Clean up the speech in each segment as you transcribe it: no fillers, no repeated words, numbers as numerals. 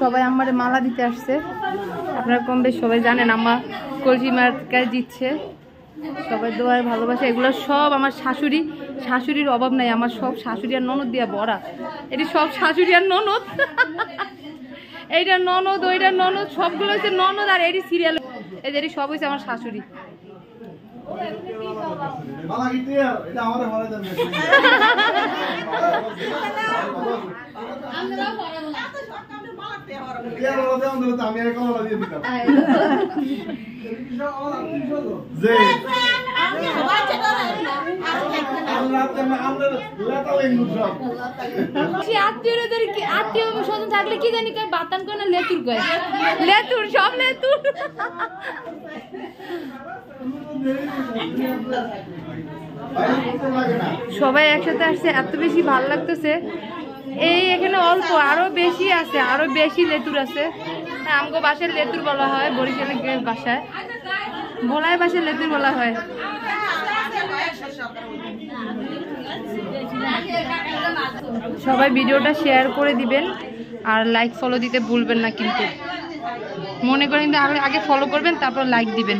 সবাই আমার মালা দিতে আসছে। আপনারা কম বেশ সবাই জানেন আমার কলসি মার্কায় দিচ্ছে। সবাই দোয়ার ভালোবাসা, এগুলো সব আমার শাশুড়ির অভাব নাই। আমার সব শাশুড়ি আর ননদ দিয়া ভরা। এটি সব শাশুড়ি আর ননদ, এইটা ননদ, ওইটা ননদ, সবগুলো হচ্ছে ননদ। আর এটি সিরিয়াল, এটি সব হচ্ছে আমার শাশুড়ি। আত্মীয় স্বজন থাকলে কি জানি কয় বাতান কয় না লেতুর কয়, লেতুর সব লেতুর। সবাই একসাথে আসছে, এত বেশি ভালো লাগতেছে। এই এখানে অল্প, আরো বেশি আছে, আরো বেশি লেতুর আছে। আমগো বাসায় লেতুর বলা হয়, বরিশালের বাসায় ভোলায় বাসায় লেতুর বলা হয়। সবাই ভিডিওটা শেয়ার করে দিবেন আর লাইক ফলো দিতে ভুলবেন না কিন্তু। মনে করেন আগে ফলো করবেন, তারপর লাইক দিবেন।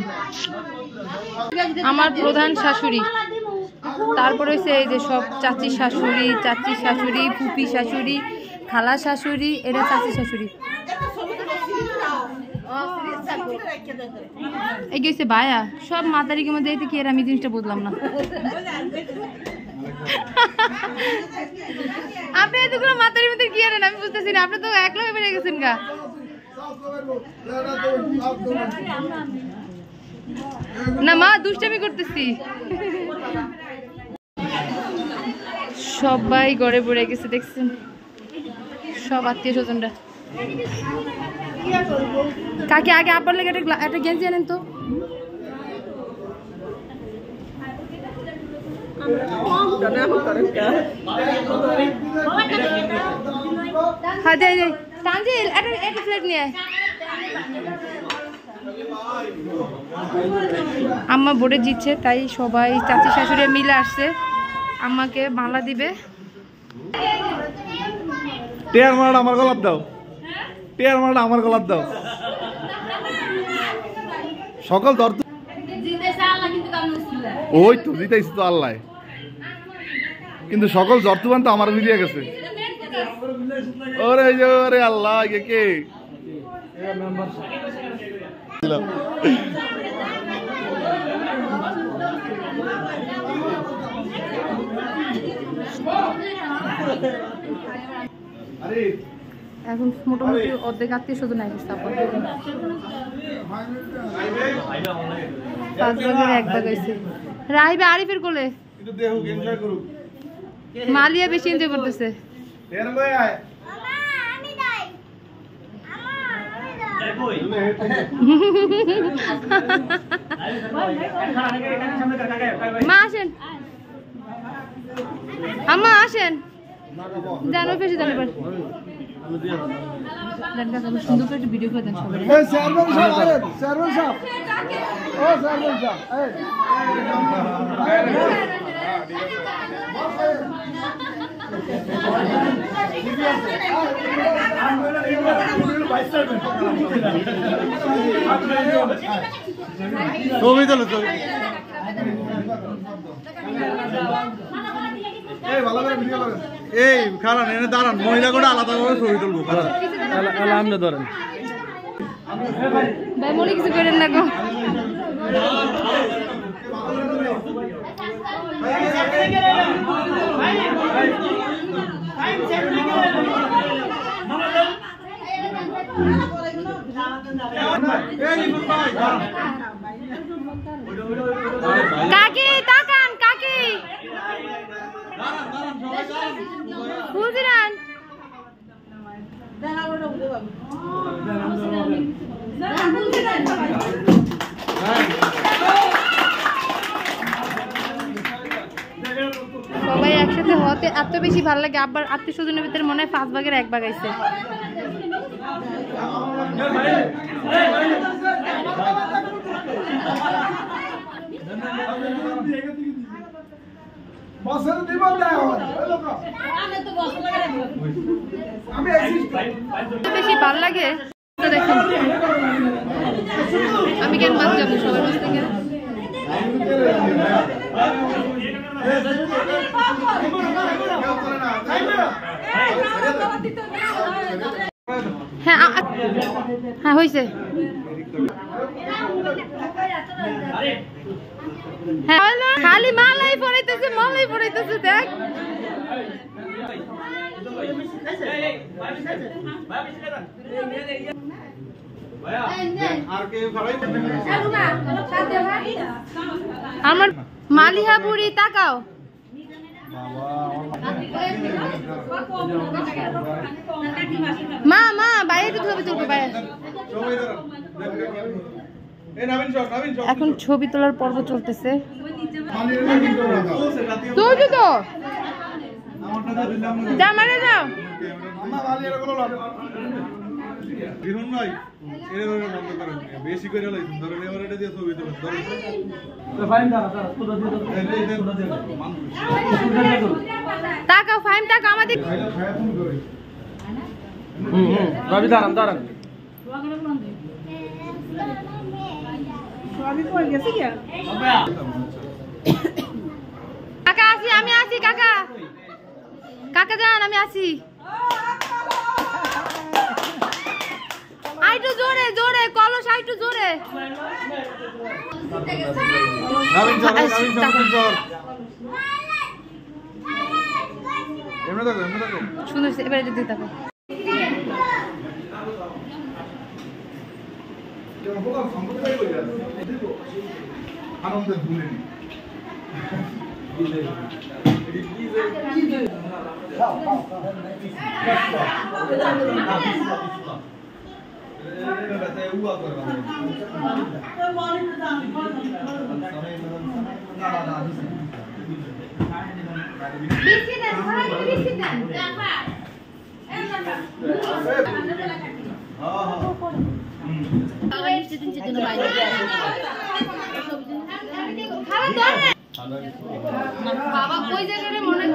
আমার প্রধান শাশুড়ি, তারপরে হচ্ছে এই যে সব চাচি শাশুড়ি, ফুপি শাশুড়ি, খালা শাশুড়ি, এটা চাচি শাশুড়ি। এই গেছে ভাইয়া সব মাতারিকে মধ্যে কি এর আমি জিনিসটা বুঝলাম না। আপনি এতগুলো মাতারির মধ্যে কি আনেন আমি বুঝতেছি না। আপনি তো একলা বেরিয়ে গেছেন গা। না মা, দুষ্টামি করতেছি। সবাই ঘরে পড়ে গেছে দেখছেন, সব আত্মীয় স্বজনরা। কাকে আগে আপার লেগে একটা গেঞ্জি আনেন তো। হ্যাঁ যাই তানজিল একটা প্লেট নিয়ে আয়। আম্মা বোর্ডে জিতছে, তাই সবাই চাচি শাশুড়ি মিলে আসছে আম্মাকে মালা দিবে। টিয়ার মালাটা আমার গলার দাও, টিয়ার মালাটা আমার গলার দাও। সকল দর্দ ওই তো জিতাইছি তো আল্লাহ, কিন্তু সকল জর্তুবান তো আমার মিলিয়ে গেছে। ওরে ওরে আল্লাহ, কে এখন মোটামুটি অর্ধেক আত্মীয় স্বজন আসছে। 5 ভাগের 1 ভাগ হয়েছে। রাহিবে আরিফের কোলে মালিয়া বেশি এনজয় করতেছে। মা আসেন, আম্মা আসেন, জানো পেশে জানো সুন্দর করে একটু ভিডিও করে দেন সবাই। এই খারান এনে দাঁড়ান, মহিলা করে আলাদা করে ছবি তুলবো। আপনি ধরেন ভাই, মনে কিছু করেন না গো। কাকি তাকান, কাকি বুঝলেন। সবাই একসাথে হতে এত বেশি ভালো লাগে। আবার আত্মীয় স্বজনের ভিতরে মনে হয় 5 ভাগের 1 ভাগ আইছে। বেশি ভালো লাগে দেখেন আমি কেন বাদ যাবো সবার কাছ থেকে হ্যাঁ হ্যাঁ হয়েছে খালি মালাই পড়াইতেছে দেখ আমার মালিহা বুড়ি তাকাও মা মা বাইরে ছবি তুলবো বাইরে এখন ছবি তোলার পর্ব চলতেছে বেশি করে তাকাও ফাইম তাকাও আমাদের রবি দাঁড়ান দাঁড়ান কাকা আসি আমি আসি কাকা কাকা যান আমি আসি আইটু জোরে জোরে কলস আইটু জোরে সুন্দর এবারে যদি তাকো আনন্দের ভুলে বাবা ওই জায়গাটা মনে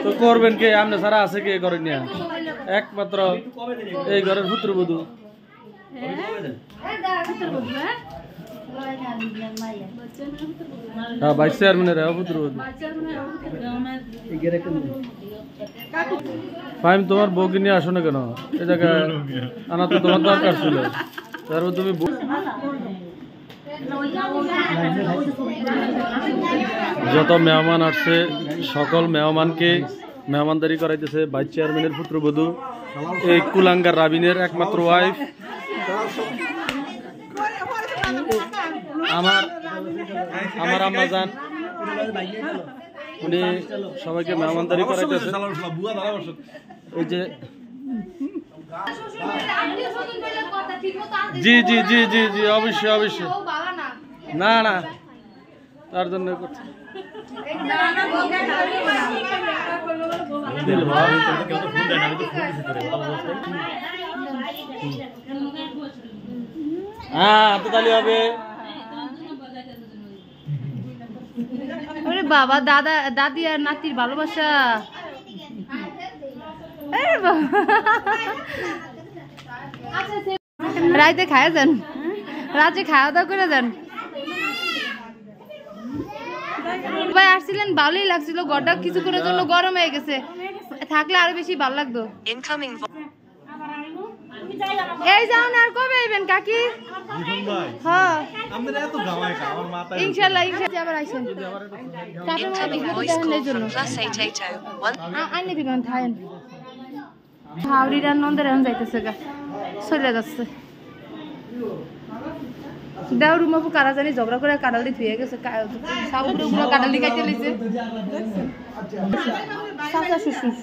তো করবেন কে আপনি সারা আছে কে করেন না একমাত্র এই ঘরের পুত্রবধূ হ্যাঁ ভাইস চেয়ারম্যানের পুত্রবধূ ফাইম তোমার বউকে নিয়ে আসো না কেন এই জায়গায় আনা তো তোমার দরকার ছিল তারপর তুমি যত মেহমান আসছে সকল মেহমানকে মেহমানদারি করাইতেছে ভাইস চেয়ারম্যানের পুত্রবধূ এই কুলাঙ্গার রাবিনের একমাত্র ওয়াইফ আমার আম্মা জান উনি সবাইকে মেহমানদারি করাইতেছে ওই যে জি জি জি জি জি অবশ্যই অবশ্যই না না তার জন্য করছি হ্যাঁ হাততালি হবে ওরে বাবা দাদা দাদি আর নাতির ভালোবাসা রাইতে খায়া যান রাতে খাওয়া দাওয়া করে যান ভাই আসছিলেন ভালোই লাগছিল ঘরটা কিছুক্ষণের জন্য গরম হয়ে গেছে থাকলে আরো বেশি ভালো লাগতো এই যাও না আর কবে আইবেন কাকি হ্যাঁ ইনশাআল্লাহ ইনশাআল্লাহ আবার আইছেন আইনে দিবেন থাকেন হাওড়ির নন্দের এখন যাইতেছে গা চলে যাচ্ছে দেও রুমাবু কারা জানি ঝগড়া করে কাটাল দিয়ে ধুয়ে গেছে সাউপুরে পুরো কাটাল দিয়ে কাটতে লইছে চাচা শ্বশুর